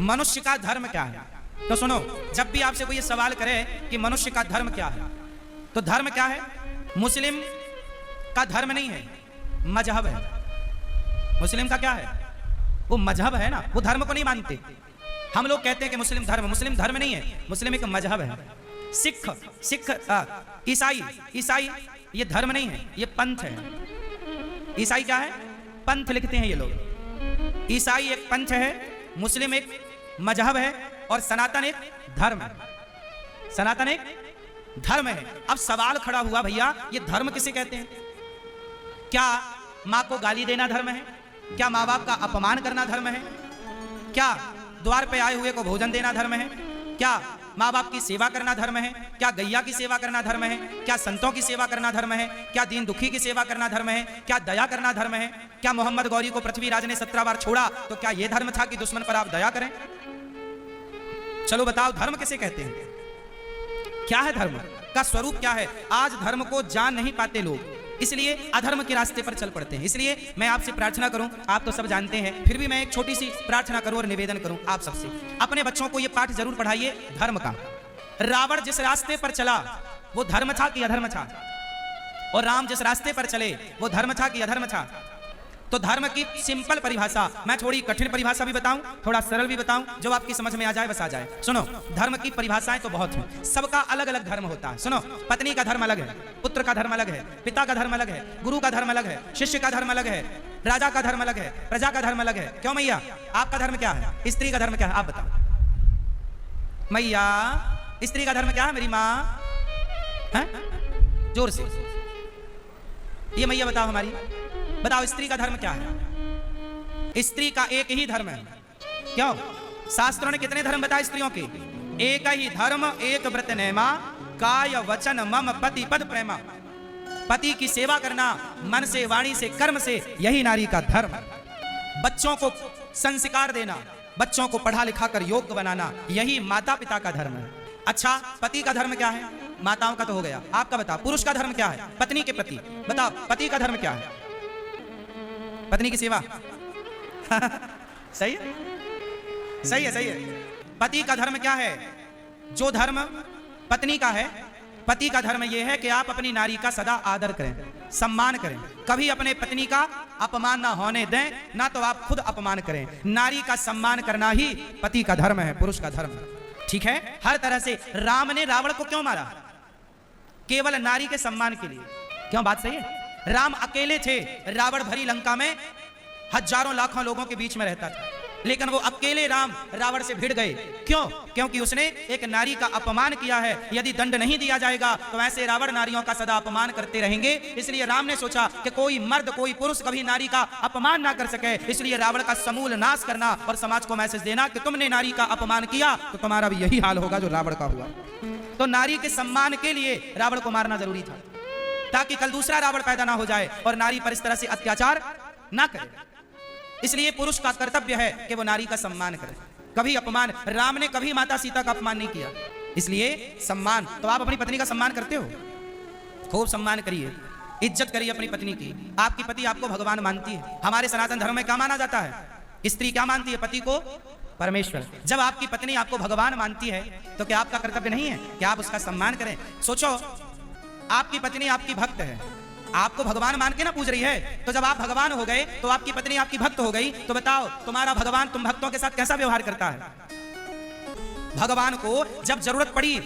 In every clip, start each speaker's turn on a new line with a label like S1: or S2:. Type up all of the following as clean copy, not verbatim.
S1: मनुष्य का धर्म क्या है? तो सुनो, जब भी आपसे कोई ये सवाल करे कि मनुष्य का धर्म क्या है, तो धर्म क्या है? मुस्लिम का धर्म नहीं है, मजहब है। मुस्लिम का क्या है? वो मजहब है ना, वो धर्म को नहीं मानते। हम लोग कहते हैं कि मुस्लिम धर्म नहीं है, मुस्लिम एक मजहब है। सिख ईसाई ये धर्म नहीं है, ये पंथ है। ईसाई क्या है? पंथ लिखते हैं ये लोग। ईसाई एक पंथ है, मुस्लिम एक मजहब है, और सनातन एक धर्म है। सनातन एक धर्म है। अब सवाल खड़ा हुआ, भैया ये धर्म किसे कहते हैं? क्या माँ को गाली देना धर्म है? क्या माँ बाप का अपमान करना धर्म है? क्या द्वार पे आए हुए को भोजन देना धर्म है? क्या माँ बाप की सेवा करना धर्म है? क्या गैया की सेवा करना धर्म है? क्या संतों की सेवा करना धर्म है? क्या दीन दुखी की सेवा करना धर्म है? क्या दया करना धर्म है? क्या मोहम्मद गौरी को पृथ्वीराज ने 17 बार छोड़ा, तो क्या यह धर्म था कि दुश्मन पर आप दया करें? चलो बताओ, धर्म किसे कहते हैं? क्या है धर्म का स्वरूप? क्या है? आज धर्म को जान नहीं पाते लोग, इसलिए अधर्म के रास्ते पर चल पड़ते हैं। इसलिए मैं आपसे प्रार्थना करूं, आप तो सब जानते हैं, फिर भी मैं एक छोटी सी प्रार्थना करूं और निवेदन करूं आप सबसे, अपने बच्चों को यह पाठ जरूर पढ़ाइए धर्म का। रावण जिस रास्ते पर चला वो धर्म था कि अधर्म था? और राम जिस रास्ते पर चले वो धर्म था कि अधर्म था? तो धर्म की सिंपल परिभाषा, मैं थोड़ी कठिन परिभाषा भी बताऊं, थोड़ा सरल भी बताऊं, जो आपकी समझ में आ जाए बस आ जाए। सुनो, धर्म की परिभाषाएं तो बहुत हैं, सबका अलग अलग धर्म होता है। सुनो, पत्नी का धर्म अलग है, पुत्र का धर्म अलग है, पिता का धर्म अलग है, गुरु का धर्म अलग है, शिष्य का धर्म अलग है, राजा का धर्म अलग है, प्रजा का धर्म अलग है। क्यों मैया, आपका धर्म क्या है? स्त्री का धर्म क्या है? आप बताओ मैया, स्त्री का धर्म क्या है? मेरी माँ है, जोर से ये मैया बताओ, हमारी बताओ, स्त्री का धर्म क्या है? स्त्री का एक ही धर्म है। क्यों? शास्त्रों ने कितने धर्म बताए स्त्रियों के? एक ही धर्म, एक व्रत नेमा, काय वचन मम पति पद प्रेमा। पति की सेवा करना मन से, वाणी से, कर्म से, यही नारी का धर्म। बच्चों को संस्कार देना, बच्चों को पढ़ा लिखा कर योग्य बनाना, यही माता पिता का धर्म है। अच्छा, पति का धर्म क्या है? माताओं का तो हो गया, आपका बताओ, पुरुष का धर्म क्या है? पत्नी के प्रति बताओ, पति का धर्म क्या है? पत्नी की सेवा सही है, सही है, सही है। पति का धर्म क्या है? जो धर्म पत्नी का है, पति का धर्म यह है कि आप अपनी नारी का सदा आदर करें, सम्मान करें, कभी अपने पत्नी का अपमान ना होने दें, ना तो आप खुद अपमान करें। नारी का सम्मान करना ही पति का धर्म है, पुरुष का धर्म है। ठीक है? हर तरह से राम ने रावण को क्यों मारा? केवल नारी के सम्मान के लिए। क्यों? बात सही है। राम अकेले थे, रावण भरी लंका में हजारों लाखों लोगों के बीच में रहता था, लेकिन वो अकेले राम रावण से भिड़ गए। क्यों? क्योंकि उसने एक नारी का अपमान किया है। यदि दंड नहीं दिया जाएगा तो ऐसे रावण नारियों का सदा अपमान करते रहेंगे। इसलिए राम ने सोचा कि कोई मर्द, कोई पुरुष कभी नारी का अपमान ना कर सके, इसलिए रावण का समूल नाश करना और समाज को मैसेज देना कि तुमने नारी का अपमान किया तो तुम्हारा भी यही हाल होगा जो रावण का हुआ। तो नारी के सम्मान के लिए रावण को मारना जरूरी था, ताकि कल दूसरा रावण पैदा ना हो जाए और नारी पर इस तरह से अत्याचार ना करे। इसलिए पुरुष का कर्तव्य है कि वो नारी का सम्मान करे, कभी अपमान। राम ने कभी माता सीता का अपमान नहीं किया, इसलिए सम्मान। तो आप अपनी पत्नी का सम्मान करते हो? खूब सम्मान करिए, इज्जत करिए अपनी पत्नी की। आपकी पति आपको भगवान मानती है। हमारे सनातन धर्म में क्या माना जाता है? स्त्री क्या मानती है? पति को परमेश्वर। जब आपकी पत्नी आपको भगवान मानती है तो क्या आपका कर्तव्य नहीं है कि आप उसका सम्मान करें? सोचो, आपकी पत्नी आपकी भक्त है, आपको भगवान मान के ना पूज रही है, तो जब आप भगवान हो गए तो आपकी पत्नी आपकी भक्त हो गई, तो बताओ तुम्हारा भगवान तुम भक्तों के साथ कैसा व्यवहार करता है? भगवान को जब जरूरत पड़ी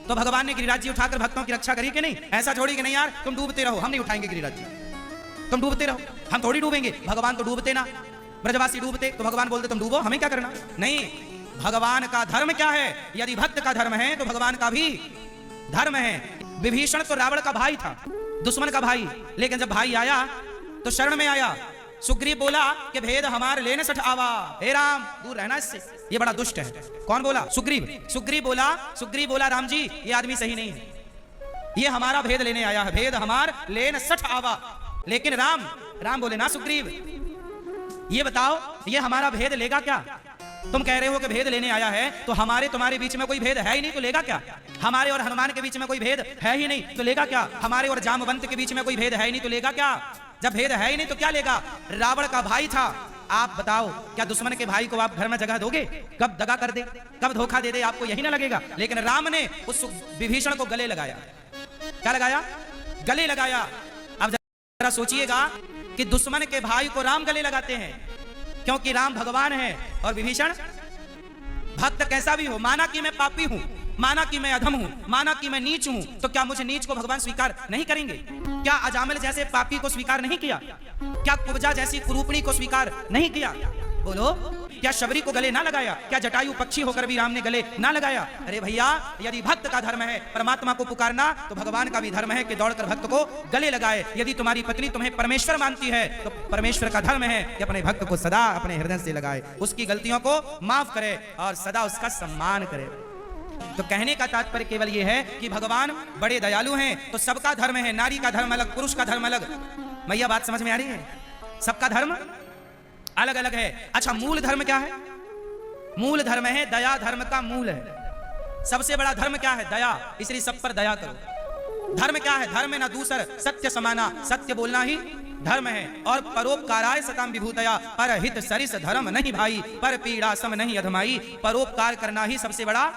S1: तो भगवान ने गिरिराज जी उठाकर भक्तों की रक्षा करी कि नहीं? ऐसा छोड़ी कि नहीं यार तुम डूबते रहो, हम नहीं उठाएंगे गिरिराज जी, तुम डूबते रहो, हम थोड़ी डूबेंगे। भगवान तो डूबते ना, ब्रजवासी डूबते तो भगवान बोलते तुम डूबो, हमें क्या करना? नहीं, भगवान का धर्म क्या है? यदि भक्त का धर्म है तो भगवान का भी धर्म है। विभीषण तो रावण का भाई था, दुश्मन का भाई, लेकिन जब भाई आया तो शरण में आया। सुग्रीव बोला कि भेद हमार लेने सठ आवा, हे राम दूर रहना इससे, ये बड़ा दुष्ट है। कौन बोला? सुग्रीव। सुग्रीव बोला राम जी ये आदमी सही नहीं है, ये हमारा भेद लेने आया है, भेद हमार लेने सठ आवा। लेकिन राम बोले ना सुग्रीव, ये बताओ ये हमारा भेद लेगा क्या? तुम कह रहे हो कि भेद लेने आया है, तो हमारे तुम्हारे बीच में कोई भेद है ही नहीं, तो लेगा क्या? हमारे और हनुमान के बीच में कोई भेद है ही नहीं, तो लेगा क्या? हमारे और जामवंत के बीच में कोई भेद है ही नहीं, तो लेगा क्या? जब भेद है ही नहीं तो क्या लेगा? रावण का भाई था, आप बताओ, क्या दुश्मन के भाई को आप घर में जगह दोगे? कब दगा कर दे, कब धोखा दे दे, आपको यही ना लगेगा? लेकिन राम ने उस विभीषण को गले लगाया। क्या लगाया? गले लगाया। अब जरा सोचिएगा कि दुश्मन के भाई को राम गले लगाते हैं, क्योंकि राम भगवान है और विभीषण भक्त। कैसा भी हो, माना कि मैं पापी हूं, माना कि मैं अधम हूं, माना कि मैं नीच हूं, तो क्या मुझे नीच को भगवान स्वीकार नहीं करेंगे? क्या अजामिल जैसे पापी को स्वीकार नहीं किया? क्या कुब्जा जैसी कुरूपणी को स्वीकार नहीं किया? बोलो, क्या शबरी को गले ना लगाया? क्या जटायु पक्षी होकर भी राम ने गले ना लगाया? अरे भैया, यदि भक्त का धर्म है परमात्मा को पुकारना, तो भगवान का भी धर्म है कि दौड़कर भक्त को गले लगाए। यदि तुम्हारी पत्नी तुम्हें परमेश्वर मानती है, तो परमेश्वर का धर्म है कि अपने भक्त को सदा अपने हृदय से लगाए, उसकी गलतियों को माफ करे और सदा उसका सम्मान करे। तो कहने का तात्पर्य केवल यह है कि भगवान बड़े दयालु हैं। तो सबका धर्म है, नारी का धर्म अलग, पुरुष का धर्म अलग। मैया बात समझ में आ रही है? सबका धर्म अलग अलग है। अच्छा, मूल धर्म क्या है? मूल धर्म है दया, धर्म का मूल है। सबसे बड़ा धर्म क्या है? दया। इसलिए सब पर दया करो। धर्म क्या है? धर्म ना दूसर सत्य समाना, सत्य बोलना ही धर्म है। और परोपकाराय सताम विभूतया, पर हित सरिस धर्म नहीं भाई, पर पीड़ा सम नहीं अधमाई। परोपकार करना ही सबसे बड़ा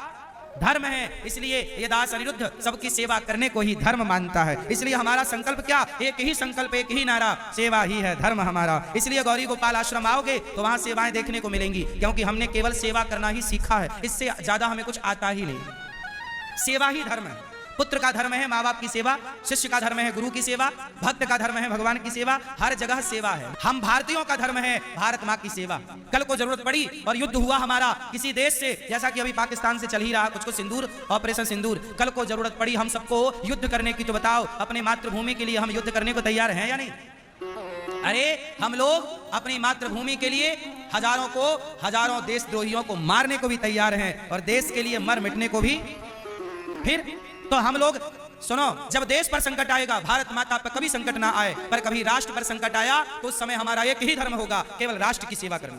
S1: धर्म है। इसलिए ये दास अनिरुद्ध सबकी सेवा करने को ही धर्म मानता है। इसलिए हमारा संकल्प क्या? एक ही संकल्प, एक ही नारा, सेवा ही है धर्म हमारा। इसलिए गौरी गोपाल आश्रम आओगे तो वहां सेवाएं देखने को मिलेंगी, क्योंकि हमने केवल सेवा करना ही सीखा है, इससे ज्यादा हमें कुछ आता ही नहीं। सेवा ही धर्म है। पुत्र का धर्म है माँ बाप की सेवा, शिष्य का धर्म है गुरु की सेवा, भक्त का धर्म है भगवान की सेवा। हर जगह सेवा है। हम भारतीयों का धर्म है भारत माँ की सेवा। कल को जरूरत पड़ी और युद्ध हुआ हमारा किसी देश से, जैसा कि अभी पाकिस्तान से चल ही रहा कुछ सिंदूर, ऑपरेशन सिंदूर, कल को जरूरत पड़ी हम सबको युद्ध करने की, तो बताओ अपने मातृभूमि के लिए हम युद्ध करने को तैयार हैं या नहीं? अरे हम लोग अपनी मातृभूमि के लिए हजारों देशद्रोहियों को मारने को भी तैयार हैं, और देश के लिए मर मिटने को भी। फिर तो हम लोग सुनो, जब देश पर संकट आएगा, भारत माता पर कभी संकट ना आए, पर कभी राष्ट्र पर संकट आया, तो उस समय हमारा एक ही धर्म होगा, केवल राष्ट्र की सेवा करना।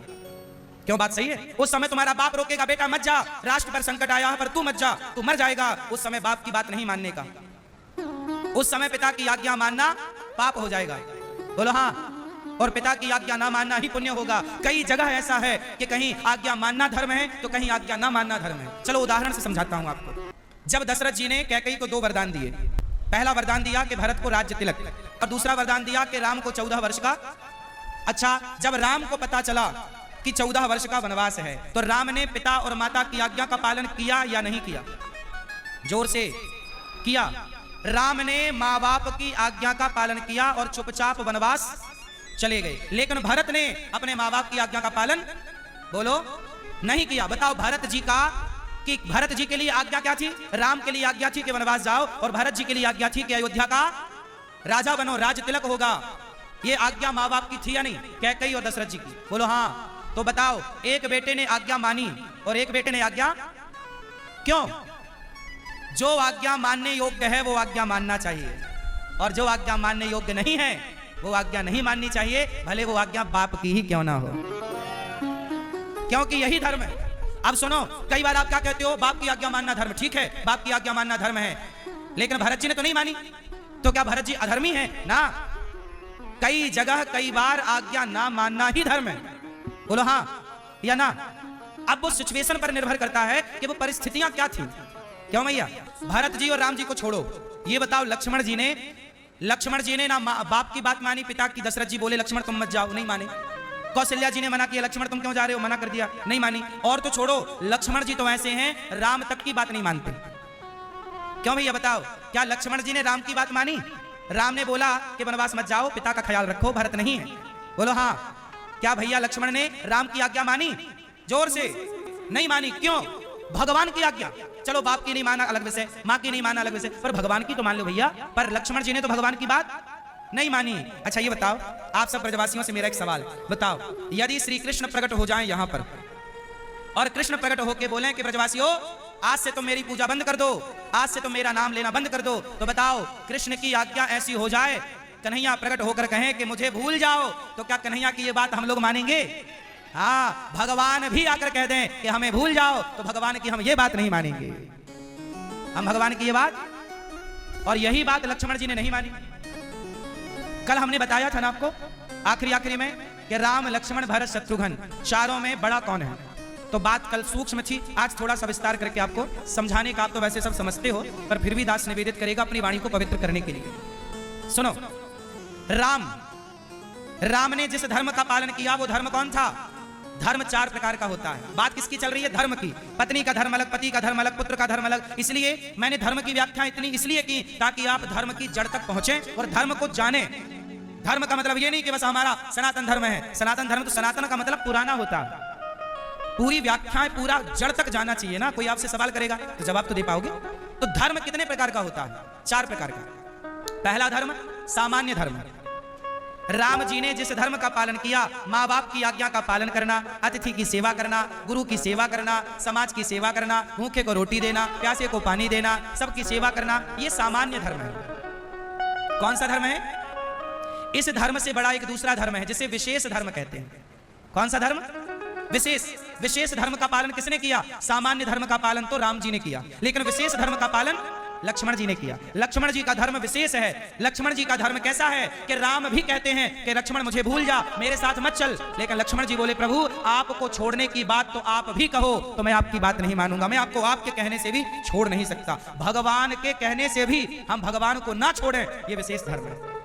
S1: क्यों बात सही है? उस समय तुम्हारा बाप रोकेगा, बेटा मत जा, राष्ट्र पर संकट आया है पर तू मत जा, तू मर जाएगा। उस समय बाप की बात नहीं मानने का। उस समय पिता की आज्ञा मानना पाप हो जाएगा। बोलो हाँ। और पिता की आज्ञा ना मानना ही पुण्य होगा। कई जगह ऐसा है कि कहीं आज्ञा मानना धर्म है तो कहीं आज्ञा ना मानना धर्म है। चलो उदाहरण से समझाता हूं आपको। जब दशरथ जी ने कैकेयी को 2 वरदान दिए, पहला वरदान दिया कि भरत को राज्य तिलक, और दूसरा वरदान दिया कि राम को 14 वर्ष का। अच्छा, जब राम को पता चला कि 14 वर्ष का वनवास है, तो राम ने पिता और माता की आज्ञा का पालन किया या नहीं किया? जोर से किया। राम ने माँ बाप की आज्ञा का पालन किया और चुपचाप वनवास चले गए। लेकिन भरत ने अपने माँ बाप की आज्ञा का पालन, बोलो, नहीं किया। बताओ, भरत जी के लिए आज्ञा क्या थी? राम के लिए आज्ञा थी कि वनवास जाओ, और भरत जी के लिए आज्ञा थी कि अयोध्या का राजा बनो, राज तिलक होगा। ये आज्ञा माँ बाप की थी या नहीं? कैकेयी और दशरथ जी की? बोलो हाँ। तो बताओ, एक बेटे ने आज्ञा मानी और एक बेटे ने आज्ञा क्यों? जो आज्ञा मानने योग्य है वो आज्ञा मानना चाहिए, और जो आज्ञा मानने योग्य नहीं है वो आज्ञा नहीं माननी चाहिए, भले वो आज्ञा बाप की ही क्यों ना हो, क्योंकि यही धर्म है। अब सुनो, कई बार आप क्या कहते हो? बाप की आज्ञा मानना धर्म। ठीक है, बाप की आज्ञा मानना धर्म है, लेकिन भरत जी ने तो नहीं मानी, तो क्या भरत जी अधर्मी हैं? ना, कई जगह कई बार आज्ञा ना मानना ही धर्म है। बोलो हाँ या ना। अब वो सिचुएशन पर निर्भर करता है कि वो परिस्थितियां क्या थी। क्यों भैया? भरत जी और राम जी को छोड़ो, ये बताओ, लक्ष्मण जी ने ना बाप की बात मानी, पिता की। दशरथ जी बोले लक्ष्मण तुम मत जाओ, नहीं माने। कौशल्या जी ने मना किया, लक्ष्मण तुम क्यों जा रहे हो, मना कर दिया, नहीं मानी। और तो छोड़ो, लक्ष्मण जी तो ऐसे हैं राम तक की बात नहीं मानते। क्यों भैया बताओ, क्या लक्ष्मण जी ने राम की बात मानी? राम ने बोला कि वनवास मत जाओ, पिता का ख्याल रखो, भरत नहीं है। बोलो हाँ। क्या भैया लक्ष्मण ने राम की आज्ञा मानी? जोर से नहीं मानी। क्यों? भगवान की आज्ञा। चलो बाप की नहीं माना अलग विषय, माँ की नहीं माना अलग विषय, पर भगवान की तो मान लो भैया। पर लक्ष्मण जी ने तो भगवान की बात नहीं मानी। अच्छा ये बताओ, आप सब ब्रजवासियों से मेरा एक सवाल, बताओ, यदि श्री कृष्ण प्रकट हो जाएं यहाँ पर और कृष्ण प्रकट होके बोलें कि ब्रजवासियों आज से तो मेरी पूजा बंद कर दो, आज से तो मेरा नाम लेना बंद कर दो, तो बताओ कृष्ण की आज्ञा ऐसी हो जाए, कन्हैया प्रकट होकर कहें कि मुझे भूल जाओ, तो क्या कन्हैया की ये बात हम लोग मानेंगे? हाँ, भगवान भी आकर कह दें कि हमें भूल जाओ, तो भगवान की हम ये बात नहीं मानेंगे, हम भगवान की ये बात। और यही बात लक्ष्मण जी ने नहीं मानी। कल हमने बताया था ना आपको, आखिरी में कि राम लक्ष्मण भरत शत्रुघ्न चारों में बड़ा कौन है। तो बात कल सूक्ष्म थी, आज थोड़ा सा विस्तार करके आपको समझाने का। आप तो वैसे सब समझते हो, पर फिर भी दास निवेदित करेगा अपनी वाणी को पवित्र करने के लिए। सुनो, राम ने जिस धर्म का पालन किया वो धर्म कौन था। धर्म 4 प्रकार का होता है। बात किसकी चल रही है? धर्म की। पत्नी का धर्म अलग, पति का धर्म अलग, पुत्र का धर्म अलग। इसलिए मैंने धर्म की व्याख्या इतनी इसलिए की ताकि आप धर्म की जड़ तक पहुंचे और धर्म को जाने। धर्म का मतलब ये नहीं कि बस हमारा सनातन धर्म है। सनातन धर्म तो सनातन का मतलब पुराना होता है। पूरी व्याख्याएं, पूरा जड़ तक जाना चाहिए ना। कोई आपसे सवाल करेगा तो जवाब तो दे पाओगे। तो धर्म कितने प्रकार का होता है? 4 प्रकार का। पहला धर्म सामान्य धर्म। राम जी ने जिस धर्म का पालन किया, माँ बाप की आज्ञा का पालन करना, अतिथि की सेवा करना, गुरु की सेवा करना, समाज की सेवा करना, भूखे को रोटी देना, प्यासे को पानी देना, सबकी सेवा करना, ये सामान्य धर्म है। कौन सा धर्म है? इस धर्म से बड़ा एक दूसरा धर्म है जिसे विशेष धर्म कहते हैं। कौन सा धर्म? विशेष धर्म का पालन किसने किया? सामान्य धर्म का पालन तो राम जी ने किया, लेकिन विशेष धर्म का पालन लक्ष्मण जी ने किया। लक्ष्मण जी का धर्म विशेष है। लक्ष्मण जी का धर्म कैसा है कि राम भी कहते हैं कि लक्ष्मण मुझे भूल जा, मेरे साथ मत चल, लेकिन लक्ष्मण जी बोले प्रभु आपको छोड़ने की बात तो आप भी कहो तो मैं आपकी बात नहीं मानूंगा। मैं आपको आपके कहने से भी छोड़ नहीं सकता। भगवान के कहने से भी हम भगवान को ना छोड़ें, ये विशेष धर्म है।